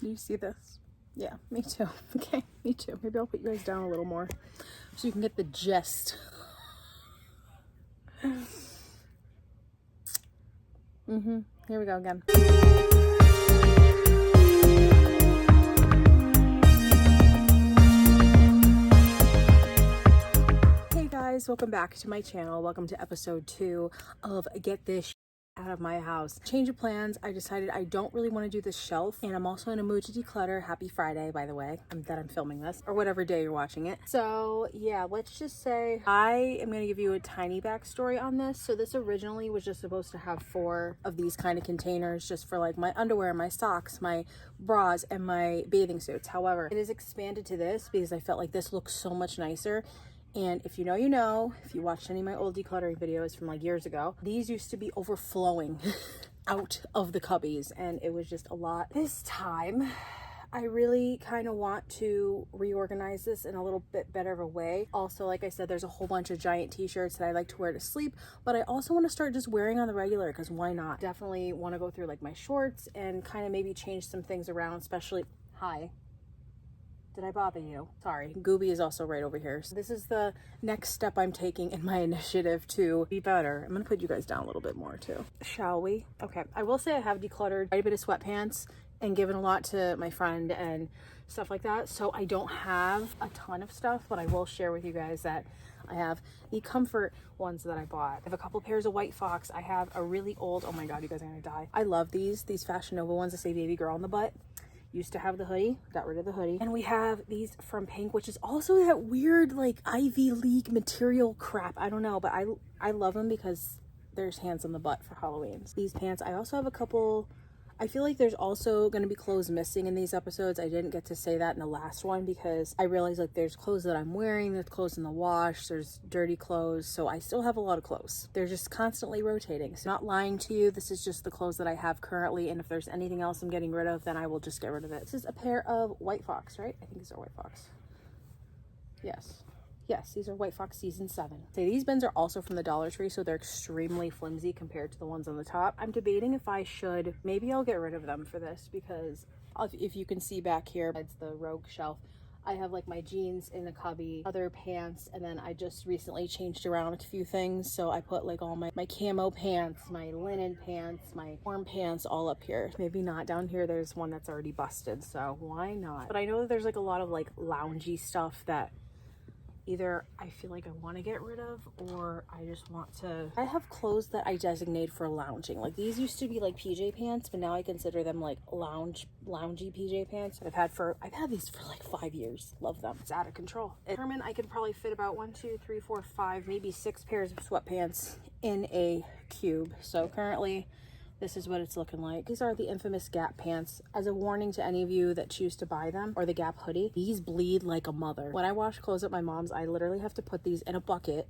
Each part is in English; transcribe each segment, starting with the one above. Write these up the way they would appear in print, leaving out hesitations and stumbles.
Do you see this? Yeah, me too. Okay, me too. Maybe I'll put you guys down a little more so you can get the gist. Here we go again. Hey guys, welcome back to my channel. Welcome to episode 2 of Get This Out of My House. Change of plans. I decided I don't really want to do this shelf, and I'm also in a mood to declutter. Happy Friday, by the way, that I'm filming this, or whatever day you're watching it. So yeah, let's just say I am going to give you a tiny backstory on this. So this originally was just supposed to have 4 of these kind of containers just for like my underwear, my socks, my bras, and my bathing suits. However, it is expanded to this because I felt like this looks so much nicer. And if you know, you know, if you watched any of my old decluttering videos from like years ago, these used to be overflowing out of the cubbies, and it was just a lot. This time, I really kind of want to reorganize this in a little bit better of a way. Also, like I said, there's a whole bunch of giant t-shirts that I like to wear to sleep, but I also want to start just wearing on the regular, because why not? Definitely want to go through like my shorts and kind of maybe change some things around, especially, hi. Did I bother you? Sorry. Gooby is also right over here. So this is the next step I'm taking in my initiative to be better. I'm going to put you guys down a little bit more too. Shall we? Okay. I will say I have decluttered quite a bit of sweatpants and given a lot to my friend and stuff like that. So I don't have a ton of stuff, but I will share with you guys that I have the comfort ones that I bought. I have a couple pairs of White Fox. I have a really old, oh my God, you guys are going to die. I love these Fashion Nova ones that say baby girl on the butt. Used to have the hoodie, got rid of the hoodie. And we have these from Pink, which is also that weird like Ivy League material crap. I don't know, but I love them because there's hands on the butt for Halloween. These pants, I also have a couple. I feel like there's also going to be clothes missing in these episodes. I didn't get to say that in the last one because I realized like there's clothes that I'm wearing, there's clothes in the wash, there's dirty clothes. So I still have a lot of clothes. They're just constantly rotating. So not lying to you, this is just the clothes that I have currently. And if there's anything else I'm getting rid of, then I will just get rid of it. This is a pair of White Fox, right? I think these are White Fox. Yes, these are White Fox season 7. So these bins are also from the Dollar Tree, so they're extremely flimsy compared to the ones on the top. I'm debating if I should, maybe I'll get rid of them for this because if you can see back here, it's the rogue shelf. I have like my jeans in the cubby, other pants, and then I just recently changed around a few things. So I put like all my camo pants, my linen pants, my warm pants all up here. Maybe not. Down here there's one that's already busted, so why not? But I know that there's like a lot of like loungy stuff that either I feel like I want to get rid of or I just want to. I have clothes that I designate for lounging. Like these used to be like PJ pants, but now I consider them like loungy PJ pants. I've had these for like 5 years. Love them. It's out of control. Determined I could probably fit about 1, 2, 3, 4, 5, maybe 6 pairs of sweatpants in a cube. So currently this is what it's looking like. These are the infamous Gap pants. As a warning to any of you that choose to buy them, or the Gap hoodie, these bleed like a mother. When I wash clothes at my mom's, I literally have to put these in a bucket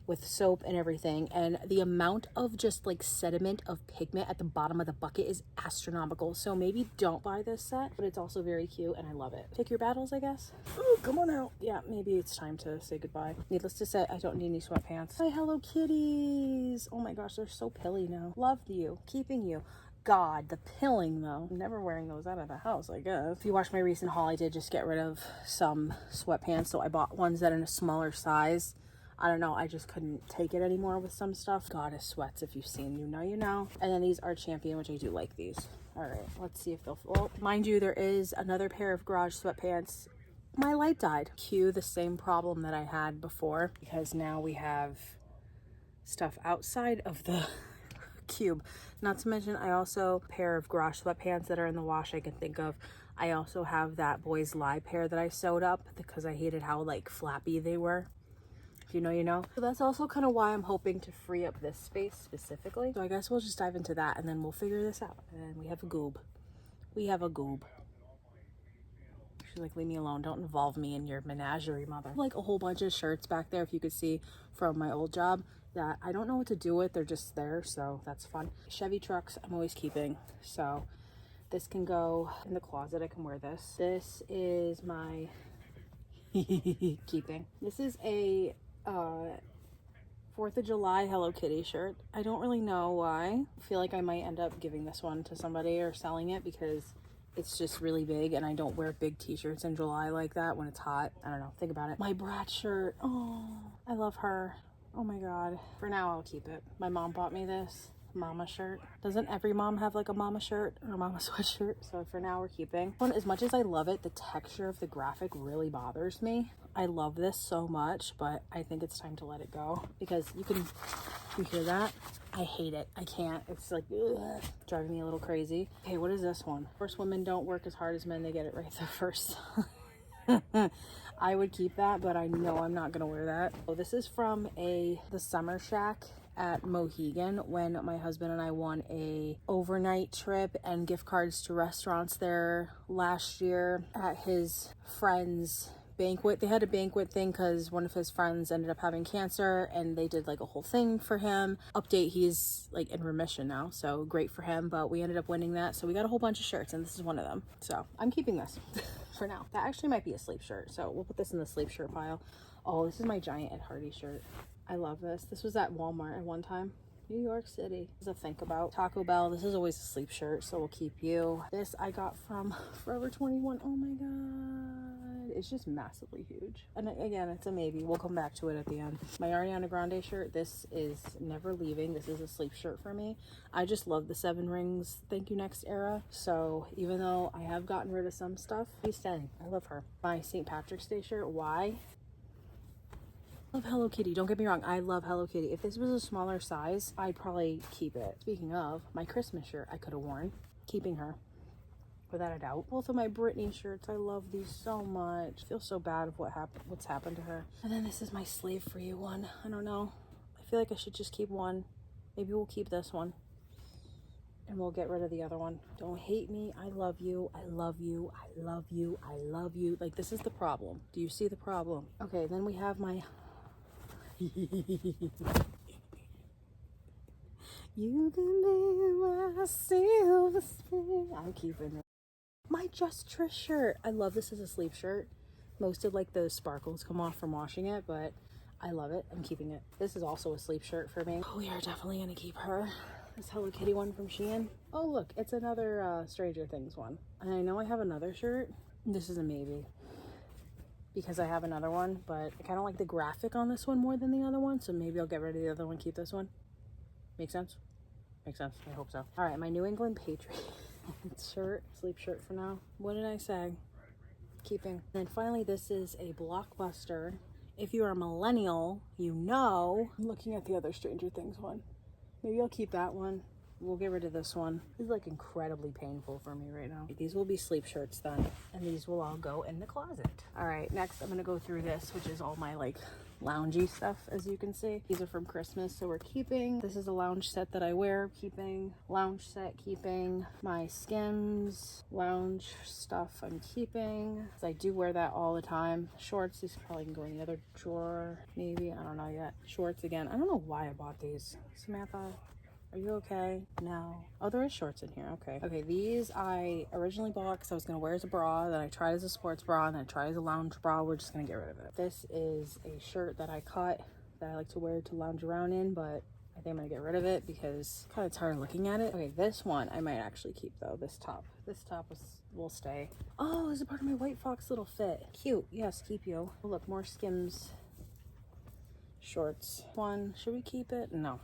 with soap and everything, and the amount of just like sediment of pigment at the bottom of the bucket is astronomical. So maybe don't buy this set, but it's also very cute and I love it. Pick your battles, I guess. Ooh, come on out. Yeah, maybe it's time to say goodbye. Needless to say, I don't need any sweatpants. Hi, Hello Kitties. Oh my gosh, they're so pilly now. Love you, keeping you. God, the pilling though. I'm never wearing those out of the house, I guess. If you watch my recent haul, I did just get rid of some sweatpants, so I bought ones that are in a smaller size. I don't know, I just couldn't take it anymore with some stuff. Goddess sweats, if you've seen, you know, you know. And then these are Champion, which I do like these. All right, let's see if they'll, well, mind you, there is another pair of garage sweatpants. My light died. Cue the same problem that I had before, because now we have stuff outside of the cube. Not to mention, I also a pair of garage sweatpants that are in the wash I can think of. I also have that Boys Lie pair that I sewed up because I hated how like flappy they were. If you know, you know. So that's also kind of why I'm hoping to free up this space specifically. So I guess we'll just dive into that and then we'll figure this out. And we have a goob. We have a goob. She's like, leave me alone. Don't involve me in your menagerie, mother. Like a whole bunch of shirts back there, if you could see, from my old job that I don't know what to do with. They're just there, so that's fun. Chevy trucks, I'm always keeping. So this can go in the closet. I can wear this. This is my keeping. This is a 4th of July Hello Kitty shirt. I don't really know why. I feel like I might end up giving this one to somebody or selling it because it's just really big, and I don't wear big t-shirts in July like that when it's hot. I don't know, think about it. My Brat shirt, oh, I love her. Oh my god. For now, I'll keep it. My mom bought me this mama shirt. Doesn't every mom have like a mama shirt or a mama sweatshirt? So for now, we're keeping. As much as I love it, the texture of the graphic really bothers me. I love this so much, but I think it's time to let it go because you hear that? I hate it. I can't. It's like ugh, driving me a little crazy. Okay, what is this one? Of course, women don't work as hard as men. They get it right the first. I would keep that, but I know I'm not gonna wear that. Oh, this is from the Summer Shack at Mohegan when my husband and I won a overnight trip and gift cards to restaurants there last year at his friend's banquet. They had a banquet thing because one of his friends ended up having cancer, and they did like a whole thing for him. Update, he's like in remission now, so great for him, but we ended up winning that, so we got a whole bunch of shirts, and this is one of them. So I'm keeping this for now. That actually might be a sleep shirt, so we'll put this in the sleep shirt pile. Oh, this is my giant Ed Hardy shirt. I love this. This was at Walmart at one time. New York City. This is a think about. Taco Bell. This is always a sleep shirt, so we'll keep you. This I got from Forever 21. Oh my god. It's just massively huge. And again, it's a maybe. We'll come back to it at the end. My Ariana Grande shirt. This is never leaving. This is a sleep shirt for me. I just love the 7 rings thank you next era. So even though I have gotten rid of some stuff, she's staying. I love her. My St. Patrick's Day shirt. Why? I love Hello Kitty. Don't get me wrong, I love Hello Kitty. If this was a smaller size, I'd probably keep it. Speaking of, my Christmas shirt I could have worn. Keeping her, without a doubt. Both of my Britney shirts, I love these so much. I feel so bad of what's happened to her. And then this is my Slave For You one. I don't know. I feel like I should just keep one. Maybe we'll keep this one. And we'll get rid of the other one. Don't hate me. I love you. I love you. I love you. I love you. Like, this is the problem. Do you see the problem? Okay, then we have my... You can be my silver spoon. I'm keeping it. My Just Trish shirt. I love this as a sleep shirt. Most of like the sparkles come off from washing it, but I love it. I'm keeping it. This is also a sleep shirt for me. Oh, we are definitely gonna keep her. This Hello Kitty one from Shein. Oh look, it's another Stranger Things one. And I know I have another shirt. This is a maybe, because I have another one, but I kind of like the graphic on this one more than the other one, so maybe I'll get rid of the other one, keep this one. Make sense? Makes sense. I hope so. All right, my New England Patriots shirt, sleep shirt for now. What did I say? Keeping. And then finally, this is a Blockbuster. If you're a millennial, you know. I'm looking at the other Stranger Things one. Maybe I'll keep that one. We'll get rid of this one. This is like incredibly painful for me right now. These will be sleep shirts then, and these will all go in the closet. All right, next I'm gonna go through this, which is all my like loungy stuff, as you can see. These are from Christmas, so we're keeping. This is a lounge set that I wear, keeping. Lounge set, keeping. My Skims lounge stuff, I'm keeping, because I do wear that all the time. Shorts, these probably can go in the other drawer, maybe, I don't know yet. Shorts again, I don't know why I bought these. Samantha, are you okay? No. Oh, there is shorts in here. Okay. Okay, these I originally bought because I was going to wear as a bra. Then I tried as a sports bra. And then I tried as a lounge bra. We're just going to get rid of it. This is a shirt that I cut that I like to wear to lounge around in. But I think I'm going to get rid of it because I'm kind of tired of looking at it. Okay, this one I might actually keep though. This top. This top will stay. Oh, this is a part of my White Fox little fit. Cute. Yes, keep you. Oh, look, more Skims shorts. One. Should we keep it? No.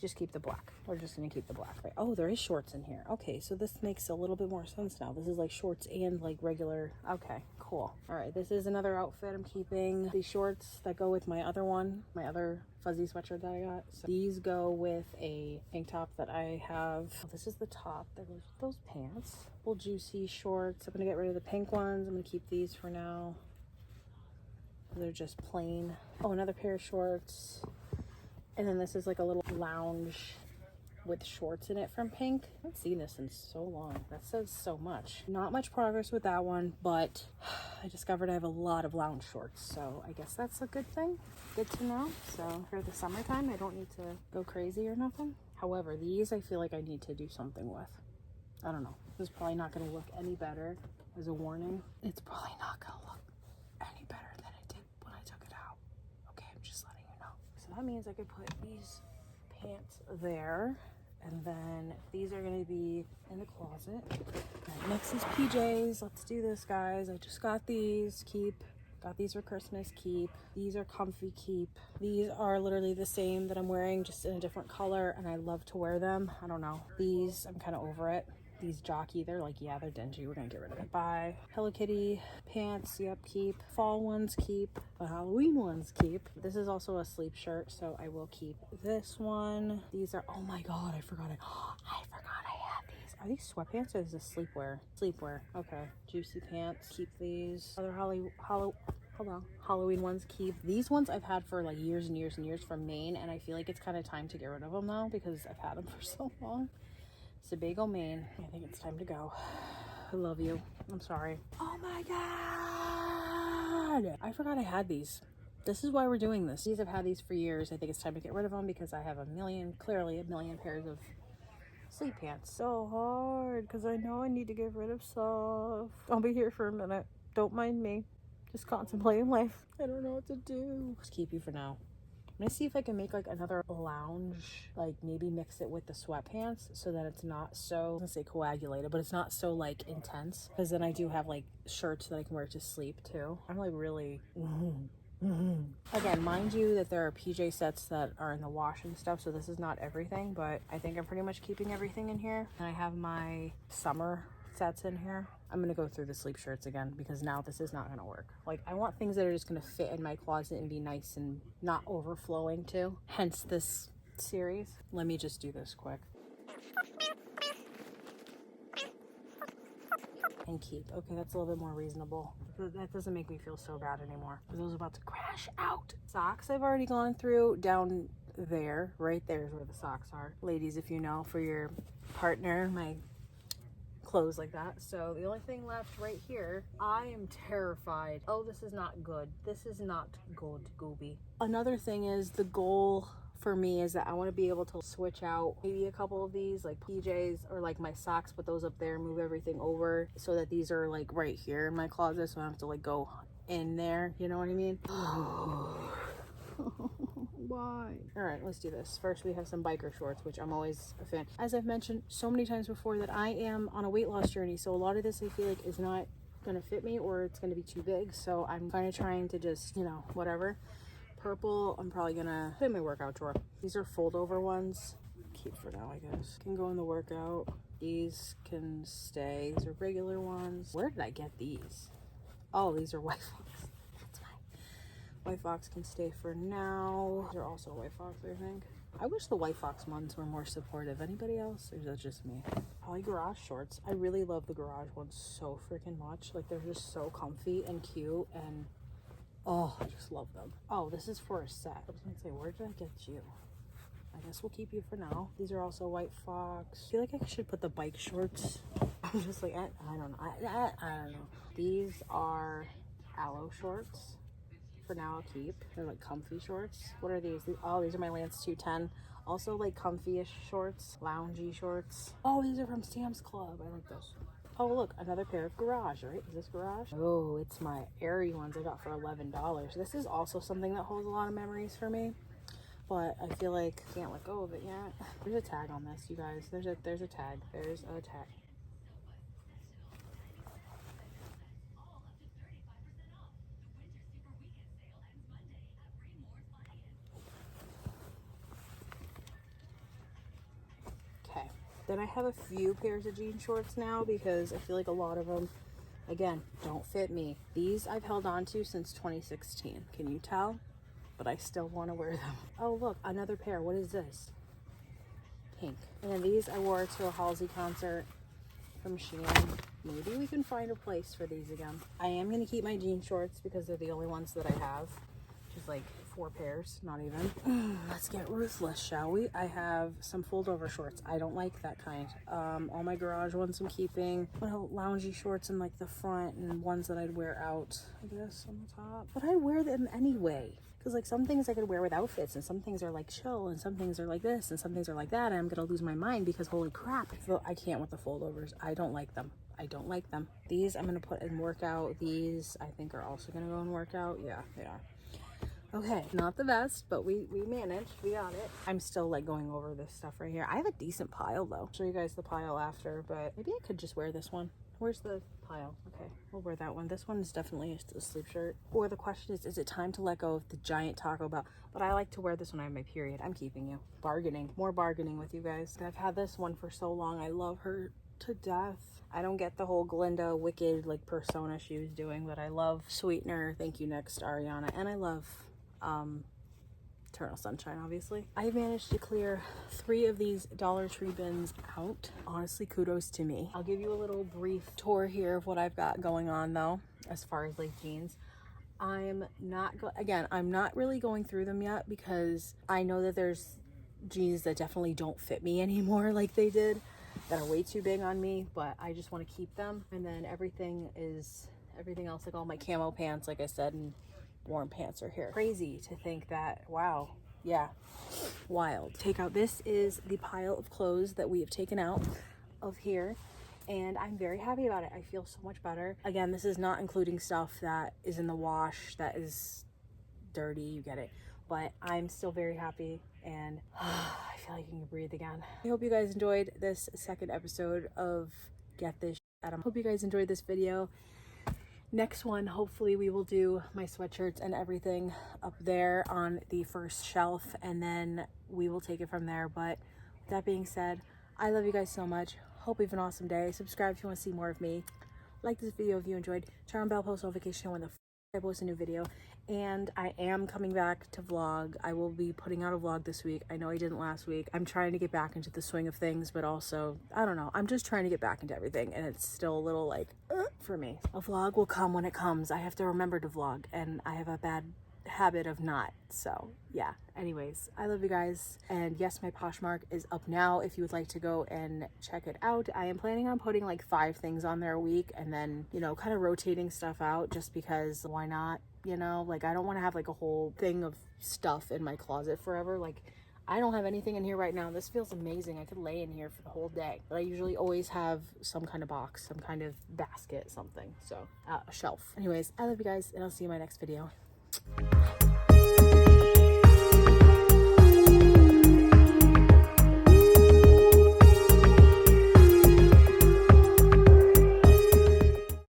Just keep the black. We're just gonna keep the black, right? Oh, there is shorts in here. Okay, so this makes a little bit more sense now. This is like shorts and like regular. Okay, cool. All right, this is another outfit I'm keeping. These shorts that go with my other one, my other fuzzy sweatshirt that I got. So these go with a tank top that I have. Oh, this is the top that goes with those pants. Full juicy shorts. I'm gonna get rid of the pink ones. I'm gonna keep these for now. They're just plain. Oh, another pair of shorts. And then this is like a little lounge with shorts in it from Pink. I haven't seen this in so long. That says so much. Not much progress with that one, but I discovered I have a lot of lounge shorts. So I guess that's a good thing. Good to know. So for the summertime, I don't need to go crazy or nothing. However, these I feel like I need to do something with. I don't know. This is probably not going to look any better as a warning. It's probably not going to look any better than it did when I took it out. Okay, I'm just letting you know. So that means I could put these pants there And then these are gonna be in the closet. Right, next is PJs. Let's do this, guys. I just got these. Keep. Got these for Christmas. Keep. These are comfy. Keep. These are literally the same that I'm wearing, just in a different color, and I love to wear them. I don't know. These, I'm kind of over it. These jockey, they're like, yeah, they're dingy. We're gonna get rid of it. Bye. Hello Kitty pants. Yep, keep. Fall ones, keep. The Halloween ones, keep. This is also a sleep shirt, so I will keep this one. These are, oh my god, I forgot it. I forgot I had these. Are these sweatpants or is this sleepwear? Sleepwear. Okay. Juicy pants. Keep these. Other Halloween ones, keep. These ones I've had for like years and years and years from Maine, and I feel like it's kind of time to get rid of them now because I've had them for so long. Sebago, Maine. I think it's time to go. I love you. I'm sorry. Oh my god! I forgot I had these. This is why we're doing this. I've had these for years. I think it's time to get rid of them because I have clearly a million pairs of sleep pants. So hard because I know I need to get rid of stuff. I'll be here for a minute. Don't mind me. Just contemplating life. I don't know what to do. Just keep you for now. I'm gonna see if I can make like another lounge, like maybe mix it with the sweatpants so that it's not so, I was gonna say coagulated, but it's not so like intense. Because then I do have like shirts that I can wear to sleep too. I'm like really, Again, mind you that there are PJ sets that are in the wash and stuff, so this is not everything, but I think I'm pretty much keeping everything in here. And I have my summer sets in here. I'm gonna go through the sleep shirts again because now this is not gonna work. Like, I want things that are just gonna fit in my closet and be nice and not overflowing too. Hence this series. Let me just do this quick. And keep. Okay, that's a little bit more reasonable. That doesn't make me feel so bad anymore. I was about to crash out. Socks I've already gone through. Down there, right there is where the socks are. Ladies, if you know, for your partner, my clothes like that. So the only thing left right here, I am terrified. Oh, this is not good. This is not good, Gooby. Another thing is the goal for me is that I want to be able to switch out maybe a couple of these like PJs or like my socks, put those up there, move everything over so that these are like right here in my closet, so I don't have to like go in there, you know what I mean? Why? All right, let's do this. First, we have some biker shorts, which I'm always a fan. As I've mentioned so many times before, that I am on a weight loss journey, so a lot of this I feel like is not gonna fit me or it's gonna be too big, so I'm kind of trying to just, you know, whatever. Purple, I'm probably gonna put in my workout drawer. These are fold over ones. Keep for now, I guess. Can go in the workout. These can stay. These are regular ones. Where did I get these? Oh, these are White Fox. That's fine. White Fox can stay for now. These are also White Fox, I think. I wish the White Fox ones were more supportive. Anybody else? Or is that just me? Probably garage shorts. I really love the garage ones so freaking much. Like, they're just so comfy and cute, and oh, I just love them. Oh, this is for a set. I was gonna say, where did I get you? I guess we'll keep you for now. These are also White Fox. I feel like I should put the bike shorts. I'm just like, I don't know. I don't know. These are Aloe shorts. For now, I'll keep. They're like comfy shorts. What are these? Oh, these are my Lance 210. Also like comfy-ish shorts. Loungy shorts. Oh, these are from Sam's Club. I like those. Oh, look, another pair of Garage, right? Is this Garage? Oh, it's my Airy ones I got for $11. This is also something that holds a lot of memories for me, but I feel like I can't let go of it yet. There's a tag on this, you guys. There's a tag. There's a tag. Okay. Then I have a few pairs of jean shorts now because I feel like a lot of them, again, don't fit me. These I've held on to since 2016. Can you tell? But I still want to wear them. Oh, look, another pair. What is this? Pink. And then these I wore to a Halsey concert from Shein. Maybe we can find a place for these again. I am going to keep my jean shorts because they're the only ones that I have. Which is like 4 pairs, not even. Let's get ruthless, shall we? I have some fold over shorts. I don't like that kind. All my Garage ones I'm keeping. Loungy shorts in like the front, and ones that I'd wear out, I guess, on the top. But I wear them anyway. Because like some things I could wear with outfits, and some things are like chill, and some things are like this, and some things are like that, and I'm gonna lose my mind because holy crap, I can't with the foldovers. I don't like them. I don't like them. These I'm gonna put in workout. These I think are also gonna go in workout. Yeah, they are. Okay, not the best, but we managed. We got it. I'm still like going over this stuff right here. I have a decent pile though. I'll show you guys the pile after, but maybe I could just wear this one. Where's the pile? Okay, we'll wear that one. This one is definitely a sleep shirt. Or the question is it time to let go of the giant Taco Bell? But I like to wear this when I have my period. I'm keeping you. Bargaining. More bargaining with you guys. I've had this one for so long. I love her to death. I don't get the whole Glinda wicked like persona she was doing, but I love Sweetener. Thank you next, Ariana. And I love Eternal Sunshine, obviously. I managed to clear 3 of these Dollar Tree bins out. Honestly, kudos to me. I'll give you a little brief tour here of what I've got going on though, as far as like jeans. I'm not really going through them yet because I know that there's jeans that definitely don't fit me anymore like they did, that are way too big on me, but I just want to keep them. And then everything else, like all my camo pants, like I said, and warm pants are here. Crazy to think that, wow, yeah, wild. Take out, this is the pile of clothes that we have taken out of here, and I'm very happy about it. I feel so much better. Again, this is not including stuff that is in the wash, that is dirty, you get it, but I'm still very happy, and I feel like you can breathe again. I hope you guys enjoyed this second episode of Get This Shit Out. Hope you guys enjoyed this video. Next one, hopefully we will do my sweatshirts and everything up there on the first shelf, and then we will take it from there. But with that being said, I love you guys so much. Hope you have an awesome day. Subscribe if you want to see more of me. Like this video if you enjoyed. Turn on bell post notification when I post a new video. And I am coming back to vlog. I will be putting out a vlog this week. I know I didn't last week. I'm trying to get back into the swing of things, but also, I don't know. I'm just trying to get back into everything, and it's still a little like, for me. A vlog will come when it comes. I have to remember to vlog, and I have a bad habit of not. So yeah, anyways, I love you guys. And yes, my Poshmark is up now if you would like to go and check it out. I am planning on putting like 5 things on there a week, and then, you know, kind of rotating stuff out, just because why not, you know? Like, I don't want to have like a whole thing of stuff in my closet forever. Like, I don't have anything in here right now. This feels amazing. I could lay in here for the whole day, but I usually always have some kind of box, some kind of basket, something. So a shelf. Anyways, I love you guys, and I'll see you in my next video.